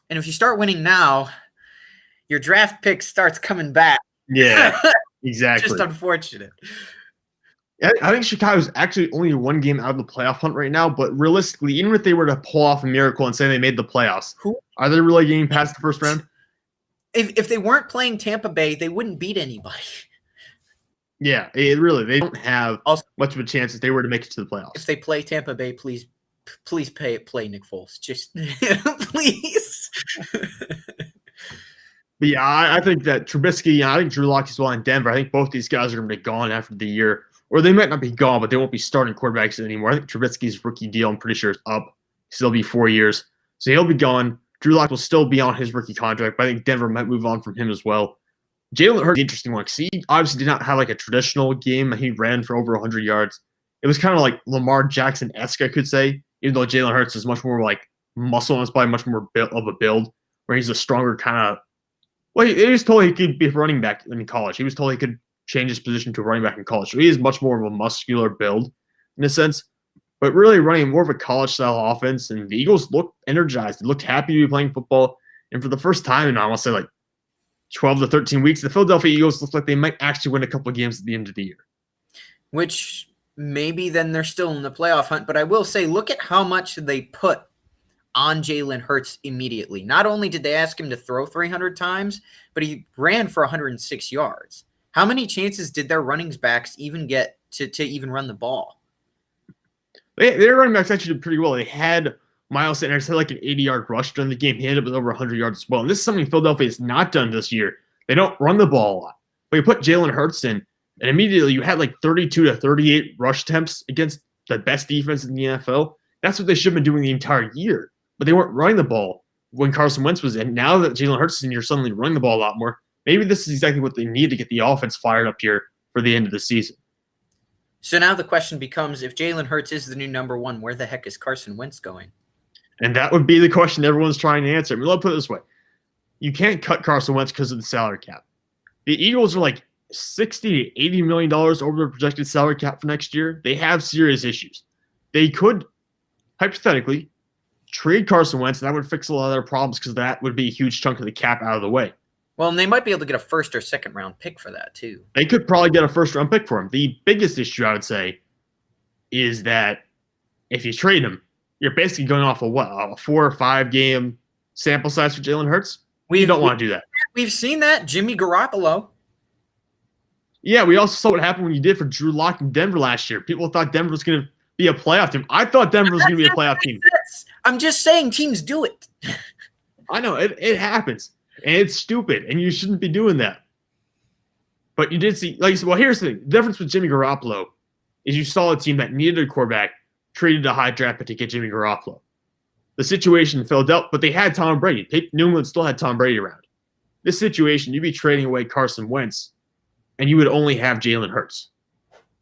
And if you start winning now, your draft pick starts coming back. Yeah, exactly. Just unfortunate. I think Chicago's actually only 1 game out of the playoff hunt right now, but realistically, even if they were to pull off a miracle and say they made the playoffs, are they really getting past the first round? If they weren't playing Tampa Bay, they wouldn't beat anybody. Yeah, they don't have much of a chance if they were to make it to the playoffs. If they play Tampa Bay, please play Nick Foles. Just please. But yeah, I think that Trubisky, I think Drew Lock as well in Denver. I think both these guys are going to be gone after the year. Or they might not be gone, but they won't be starting quarterbacks anymore. I think Trubisky's rookie deal, I'm pretty sure, is up. Still be 4 years. So he'll be gone. Drew Lock will still be on his rookie contract, but I think Denver might move on from him as well. Jalen Hurts, interesting one, because he obviously did not have a traditional game. He ran for over 100 yards. It was kind of like Lamar Jackson-esque, I could say, even though Jalen Hurts is much more muscle and it's probably much more of a build, where he's a stronger kind of – well, he was told he could be a running back in college. He was told he could change his position to a running back in college. So he is much more of a muscular build in a sense, but really running more of a college-style offense. And the Eagles looked energized. They looked happy to be playing football. And for the first time in, I want to say, 12 to 13 weeks, the Philadelphia Eagles looked like they might actually win a couple of games at the end of the year. Which maybe then they're still in the playoff hunt. But I will say, look at how much they put on Jalen Hurts immediately. Not only did they ask him to throw 300 times, but he ran for 106 yards. How many chances did their running backs even get to even run the ball? Their running backs actually did pretty well. They had Miles Sanders had like an 80-yard rush during the game. He ended up with over 100 yards as well. And this is something Philadelphia has not done this year. They don't run the ball a lot. But you put Jalen Hurts in, and immediately you had like 32 to 38 rush attempts against the best defense in the NFL. That's what they should have been doing the entire year. But they weren't running the ball when Carson Wentz was in. Now that Jalen Hurts is in, you're suddenly running the ball a lot more. Maybe this is exactly what they need to get the offense fired up here for the end of the season. So now the question becomes, if Jalen Hurts is the new number one, where the heck is Carson Wentz going? And that would be the question everyone's trying to answer. I mean, let's put it this way. You can't cut Carson Wentz because of the salary cap. The Eagles are like $60 to $80 million over the projected salary cap for next year. They have serious issues. They could, hypothetically, trade Carson Wentz, and that would fix a lot of their problems because that would be a huge chunk of the cap out of the way. Well, and they might be able to get a first or second round pick for that, too. They could probably get a first round pick for him. The biggest issue, I would say, is that if you trade him, you're basically going off of what, a 4 or 5 game sample size for Jalen Hurts? You don't want to do that. We've seen that. Jimmy Garoppolo. Yeah, we also saw what happened when you did for Drew Lock in Denver last year. People thought Denver was going to be a playoff team. I thought Denver was going to be a playoff team. I'm just saying teams do it. I know. It happens. And it's stupid. And you shouldn't be doing that. But you did see, like you said, well, here's the thing. The difference with Jimmy Garoppolo is you saw a team that needed a quarterback, traded a high draft pick to get Jimmy Garoppolo. The situation in Philadelphia, but they had Tom Brady. New England still had Tom Brady around. This situation, you'd be trading away Carson Wentz, and you would only have Jalen Hurts.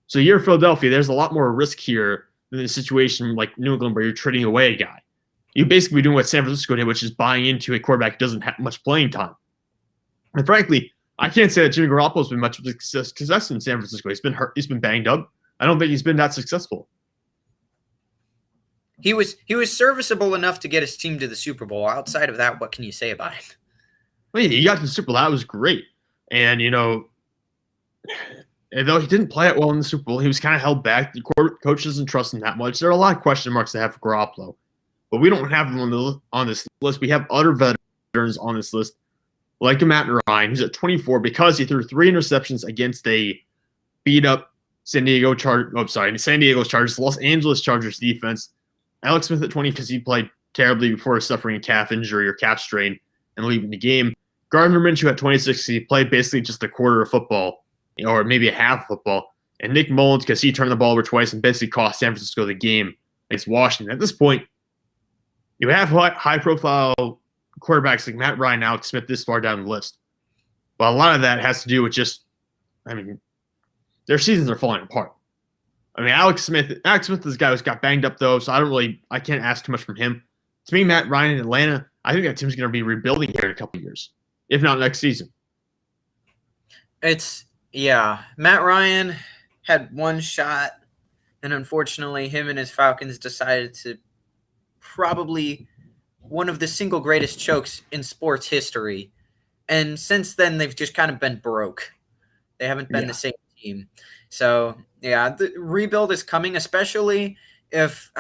So you're Philadelphia. There's a lot more risk here than the situation like New England where you're trading away a guy. You basically doing what San Francisco did, which is buying into a quarterback who doesn't have much playing time. And frankly, I can't say that Jimmy Garoppolo's been much of a success in San Francisco. He's been hurt. He's been banged up. I don't think he's been that successful. He was serviceable enough to get his team to the Super Bowl. Outside of that, what can you say about him? Well, he got to the Super Bowl. That was great. And, though he didn't play it well in the Super Bowl, he was kind of held back. The coach doesn't trust him that much. There are a lot of question marks to have for Garoppolo. But we don't have him on this list. We have other veterans on this list, like Matt Ryan, who's at 24 because he threw 3 interceptions against a beat-up San Diego Chargers, Los Angeles Chargers defense. Alex Smith at 20 because he played terribly before suffering a calf injury or calf strain and leaving the game. Gardner Minshew at 26 because he played basically just a quarter of football, or maybe a half of football. And Nick Mullins because he turned the ball over twice and basically cost San Francisco the game against Washington. At this point, you have high-profile quarterbacks like Matt Ryan, Alex Smith this far down the list. But a lot of that has to do with their seasons are falling apart. Alex Smith is a guy who's got banged up, though, so I can't ask too much from him. To me, Matt Ryan in Atlanta, I think that team's going to be rebuilding here in a couple of years, if not next season. Matt Ryan had one shot, and unfortunately, him and his Falcons decided to probably one of the single greatest chokes in sports history. And since then, they've just kind of been broke. They haven't been the same team. So, the rebuild is coming, especially if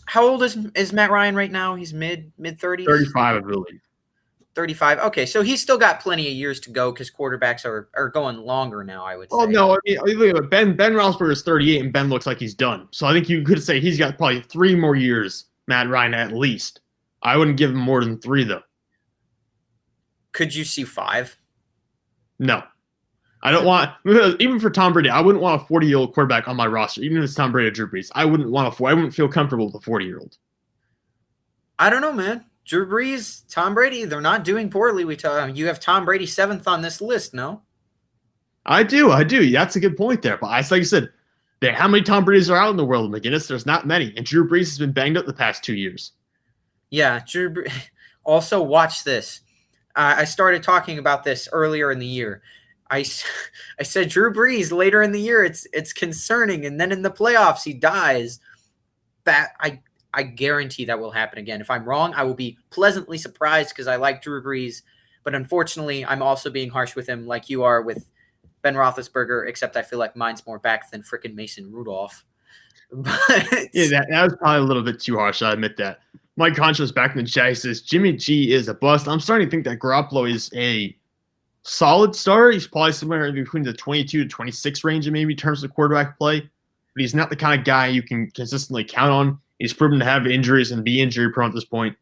how old is Matt Ryan right now? He's mid-30s? 35, I believe. 35. Okay, so he's still got plenty of years to go because quarterbacks are going longer now, I would say. Oh, no. Ben Roethlisberger is 38, and Ben looks like he's done. So I think you could say he's got probably 3 more years, Matt Ryan, at least. I wouldn't give him more than 3, though. Could you see 5? No. I don't want, even for Tom Brady, I wouldn't want a 40-year-old quarterback on my roster, even if it's Tom Brady or Drew Brees. I wouldn't feel comfortable with a 40-year-old. I don't know, man. Drew Brees, Tom Brady, they're not doing poorly. You have Tom Brady 7th on this list, no? I do. That's a good point there. But like I said, how many Tom Brady's are out in the world, McGinnis? There's not many. And Drew Brees has been banged up the past 2 years. Yeah, Drew Brees. Also, watch this. I started talking about this earlier in the year. I said Drew Brees later in the year, it's concerning. And then in the playoffs, he dies. That I guarantee that will happen again. If I'm wrong, I will be pleasantly surprised because I like Drew Brees. But unfortunately, I'm also being harsh with him like you are with Ben Roethlisberger, except I feel like mine's more back than freaking Mason Rudolph. But Yeah, that was probably a little bit too harsh. I admit that. Mike Concho's back in the chat. He says Jimmy G is a bust. I'm starting to think that Garoppolo is a solid starter. He's probably somewhere in between the 22 to 26 range, maybe in terms of quarterback play. But he's not the kind of guy you can consistently count on. He's proven to have injuries and be injury prone at this point.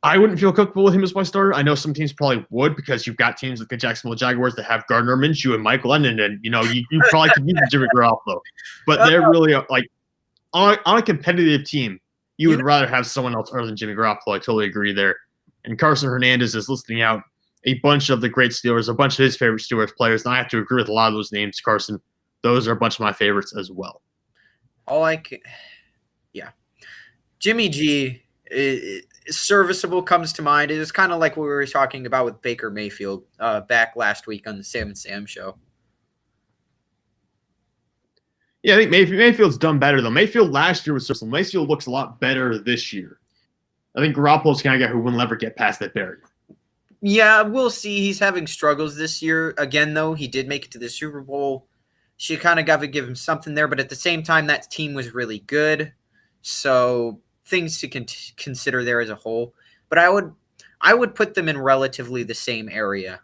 I wouldn't feel comfortable with him as my starter. I know some teams probably would because you've got teams like the Jacksonville Jaguars that have Gardner Minshew and Mike Lennon, and you probably could use Jimmy Garoppolo. But they're really like on a competitive team, you would rather have someone else other than Jimmy Garoppolo. I totally agree there. And Carson Hernandez is listing out a bunch of the great Steelers, a bunch of his favorite Steelers players, and I have to agree with a lot of those names, Carson. Those are a bunch of my favorites as well. Jimmy G is serviceable comes to mind. It is kind of like what we were talking about with Baker Mayfield back last week on the Sam and Sam show. Yeah, I think Mayfield's done better, though. Mayfield last year was serviceable. Mayfield looks a lot better this year. I think Garoppolo's the kind of guy who will never get past that barrier. Yeah, we'll see. He's having struggles this year. Again, though, he did make it to the Super Bowl. She kind of got to give him something there, but at the same time, that team was really good. So things to consider there as a whole. But I would put them in relatively the same area,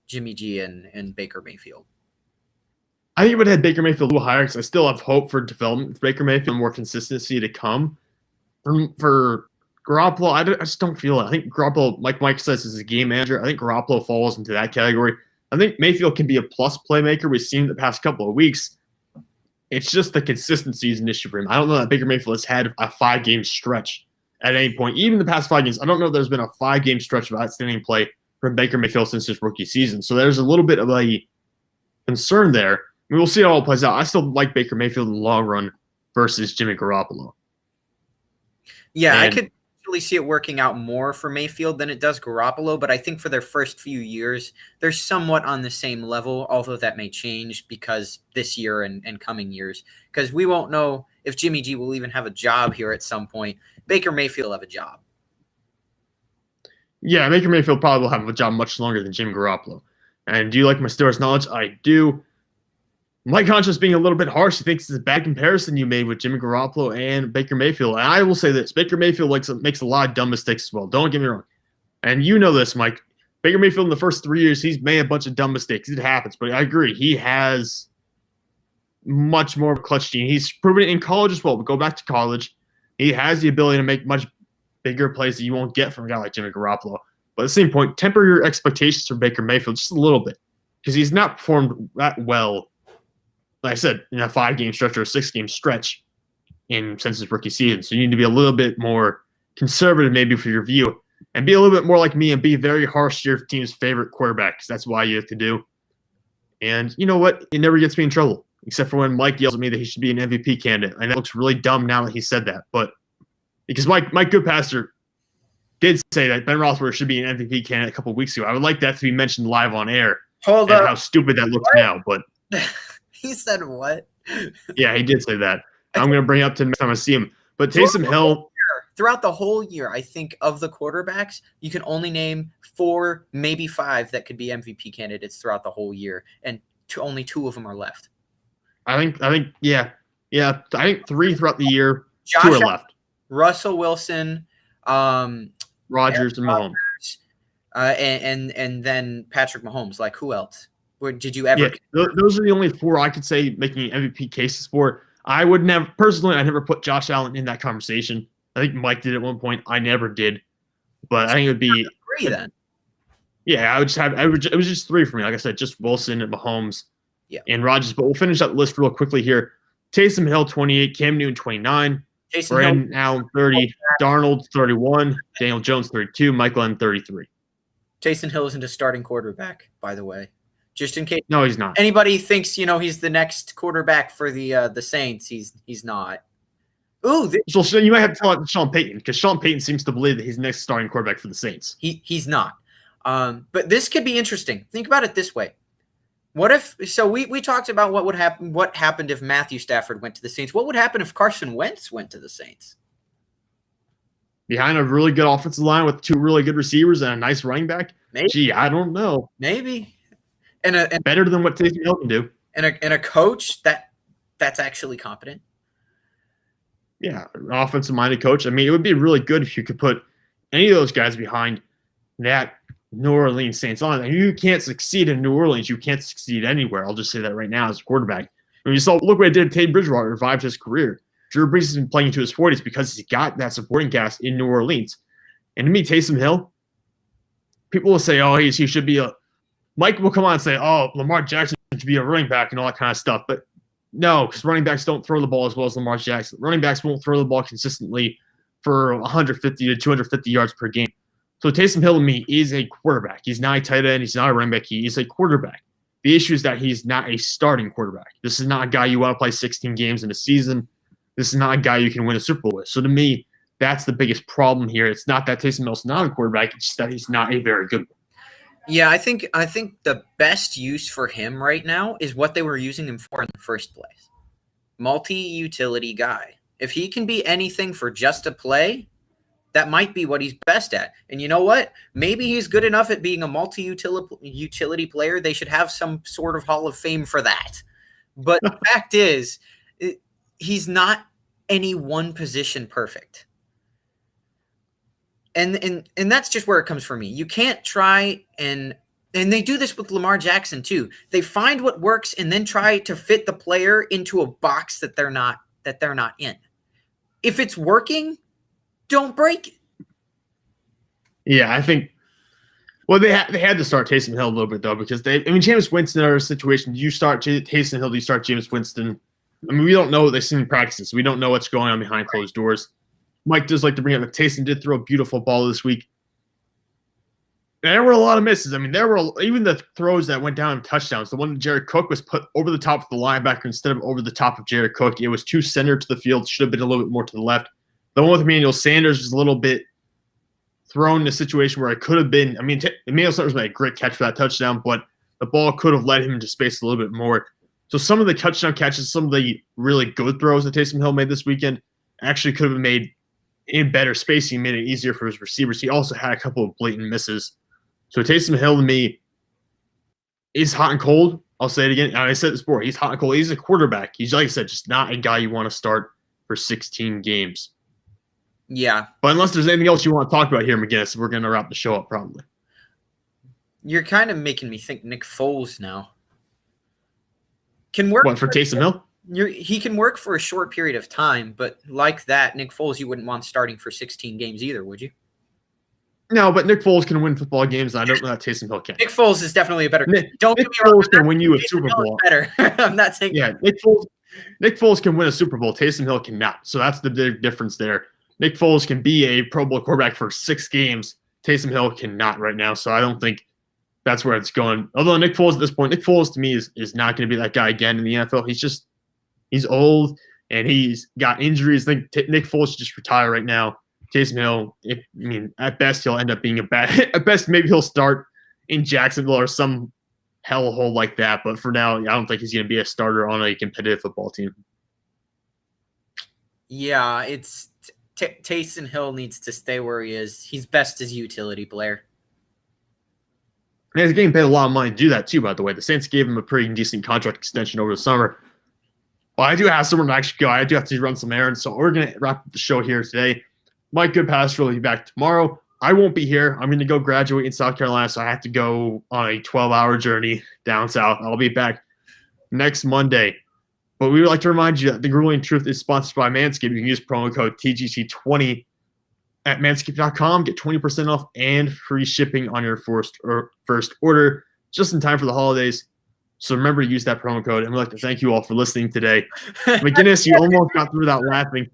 Jimmy G and Baker Mayfield. I think I would have Baker Mayfield a little higher because I still have hope for development with Baker Mayfield, more consistency to come. For Garoppolo, I just don't feel it. I think Garoppolo, like Mike says, is a game manager. I think Garoppolo falls into that category. I think Mayfield can be a plus playmaker. We've seen the past couple of weeks. It's just the consistency is an issue for him. I don't know that Baker Mayfield has had a 5-game stretch at any point. Even the past 5 games, I don't know if there's been a 5-game stretch of outstanding play from Baker Mayfield since his rookie season. So there's a little bit of a concern there. I mean, we'll see how it all plays out. I still like Baker Mayfield in the long run versus Jimmy Garoppolo. Yeah, I could really see it working out more for Mayfield than it does Garoppolo, but I think for their first few years, they're somewhat on the same level, although that may change because this year and coming years, because we won't know if Jimmy G will even have a job here at some point. Baker Mayfield will have a job. Yeah, Baker Mayfield probably will have a job much longer than Jimmy Garoppolo. And do you like my Steelers knowledge? I do. Mike Concho's being a little bit harsh. He thinks it's a bad comparison you made with Jimmy Garoppolo and Baker Mayfield. And I will say this. Baker Mayfield makes a lot of dumb mistakes as well. Don't get me wrong. And you know this, Mike. Baker Mayfield in the first 3 years, he's made a bunch of dumb mistakes. It happens. But I agree. He has much more of a clutch gene. He's proven it in college as well. But go back to college. He has the ability to make much bigger plays that you won't get from a guy like Jimmy Garoppolo. But at the same point, temper your expectations for Baker Mayfield just a little bit. Because he's not performed that well, like I said, in a 5-game stretch or a 6-game stretch since his rookie season. So you need to be a little bit more conservative maybe for your view and be a little bit more like me and be very harsh to your team's favorite quarterback because that's why you have to do. And you know what? It never gets me in trouble, except for when Mike yells at me that he should be an MVP candidate. I know it looks really dumb now that he said that, but because Mike Goodpastor did say that Ben Roethlisberger should be an MVP candidate a couple of weeks ago. I would like that to be mentioned live on air. Hold up. How stupid that looks now, but he said what? Yeah, he did say that. I'm going to bring it up to next time I see him. But Taysom Hill. Throughout the whole year, I think of the quarterbacks, you can only name 4, maybe 5 that could be MVP candidates throughout the whole year, and only 2 of them are left. I think, yeah. I think 3 throughout the year. 2 are left. Russell Wilson, Rodgers, and Mahomes, and then Patrick Mahomes. Like who else? Did you ever? Yeah, those are the only 4 I could say making MVP cases for. I would never personally. I never put Josh Allen in that conversation. I think Mike did at one point. I never did, but I think it would be 3 then. Yeah, I would just have. It was just 3 for me. Like I said, just Wilson and Mahomes, and Rodgers. But we'll finish up the list real quickly here. Taysom Hill 28, Cam Newton 29, Brandon Allen 30, Darnold 31, Daniel Jones 32, Mike Glenn 33. Taysom Hill isn't a starting quarterback, by the way. Just in case. No, he's not. Anybody thinks he's the next quarterback for the Saints? He's not. Ooh, so you might have to tell it to Sean Payton because Sean Payton seems to believe that he's the next starting quarterback for the Saints. He's not. But this could be interesting. Think about it this way. What if? So we talked about what would happen. What happened if Matthew Stafford went to the Saints? What would happen if Carson Wentz went to the Saints? Behind a really good offensive line with 2 really good receivers and a nice running back. Maybe. Gee, I don't know. Maybe. and Better than what Taysom Hill can do. and a coach that's actually competent. Yeah, an offensive-minded coach. I mean, it would be really good if you could put any of those guys behind that New Orleans Saints on. And you can't succeed in New Orleans. You can't succeed anywhere. I'll just say that right now as a quarterback. I mean, you saw, look what it did to Teddy Bridgewater, revived his career. Drew Brees has been playing into his 40s because he's got that supporting cast in New Orleans. And to me, Taysom Hill, people will say, oh, he should be a – Mike will come on and say, oh, Lamar Jackson should be a running back and all that kind of stuff. But no, because running backs don't throw the ball as well as Lamar Jackson. Running backs won't throw the ball consistently for 150 to 250 yards per game. So Taysom Hill to me is a quarterback. He's not a tight end. He's not a running back. He is a quarterback. The issue is that he's not a starting quarterback. This is not a guy you want to play 16 games in a season. This is not a guy you can win a Super Bowl with. So to me, that's the biggest problem here. It's not that Taysom Hill's not a quarterback. It's just that he's not a very good one. Yeah, I think the best use for him right now is what they were using him for in the first place. Multi-utility guy. If he can be anything for just a play, that might be what he's best at. And you know what? Maybe he's good enough at being a multi-utility player. They should have some sort of Hall of Fame for that. But the fact is, he's not any one position perfect. And that's just where it comes for me. You can't try and they do this with Lamar Jackson too. They find what works and then try to fit the player into a box that they're not in. If it's working, don't break it. Yeah, I think. Well, they had to start Taysom Hill a little bit though, because Jameis Winston are a situation. Do you start Taysom Hill? Do you start Jameis Winston? I mean, we don't know what they've seen in practices. We don't know what's going on behind closed doors. Mike does like to bring up that Taysom did throw a beautiful ball this week. And there were a lot of misses. I mean, there were even the throws that went down in touchdowns. The one that Jared Cook was put over the top of the linebacker instead of over the top of Jared Cook. It was too centered to the field. Should have been a little bit more to the left. The one with Emmanuel Sanders was a little bit thrown in a situation where it could have been. I mean, Emmanuel Sanders made a great catch for that touchdown, but the ball could have led him into space a little bit more. So some of the touchdown catches, some of the really good throws that Taysom Hill made this weekend actually could have been made in better spacing, made it easier for his receivers. He also had a couple of blatant misses. So Taysom Hill to me is hot and cold. I'll say it again. I said this before. He's hot and cold. He's a quarterback. He's, like I said, just not a guy you want to start for 16 games. Yeah. But unless there's anything else you want to talk about here, McGinnis, we're going to wrap the show up probably. You're kind of making me think Nick Foles now. Can work. What, for Taysom Hill? He can work for a short period of time, but like that, Nick Foles, you wouldn't want starting for 16 games either, would you? No, but Nick Foles can win football games, and I don't know that Taysom Hill can. Nick Foles is definitely a better. Nick Foles can win you a Super Bowl. Better. I'm not saying. Yeah, Nick Foles can win a Super Bowl. Taysom Hill cannot. So that's the big difference there. Nick Foles can be a Pro Bowl quarterback for 6 games. Taysom Hill cannot right now. So I don't think that's where it's going. Although Nick Foles at this point, Nick Foles to me is not going to be that guy again in the NFL. He's old and he's got injuries. I think Nick Foles should just retire right now. Taysom Hill, at best he'll end up being at best maybe he'll start in Jacksonville or some hellhole like that. But for now, I don't think he's going to be a starter on a competitive football team. Yeah, it's Taysom Hill needs to stay where he is. He's best as utility player. And he's getting paid a lot of money to do that too, by the way. The Saints gave him a pretty decent contract extension over the summer. Well, I do have someone to actually go. I do have to run some errands, so we're going to wrap up the show here today. Mike Goodpaster will be back tomorrow. I won't be here. I'm going to go graduate in South Carolina, so I have to go on a 12-hour journey down south. I'll be back next Monday. But we would like to remind you that The Grueling Truth is sponsored by Manscaped. You can use promo code TGC20 at manscaped.com. Get 20% off and free shipping on your first order just in time for the holidays. So remember to use that promo code. And we'd like to thank you all for listening today. McGinnis, you almost got through without laughing.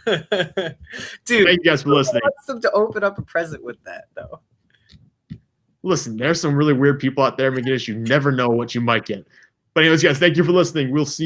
Dude, thank you guys for listening. I want them to open up a present with that, though. Listen, there's some really weird people out there, McGinnis. You never know what you might get. But anyways, guys, thank you for listening. We'll see you.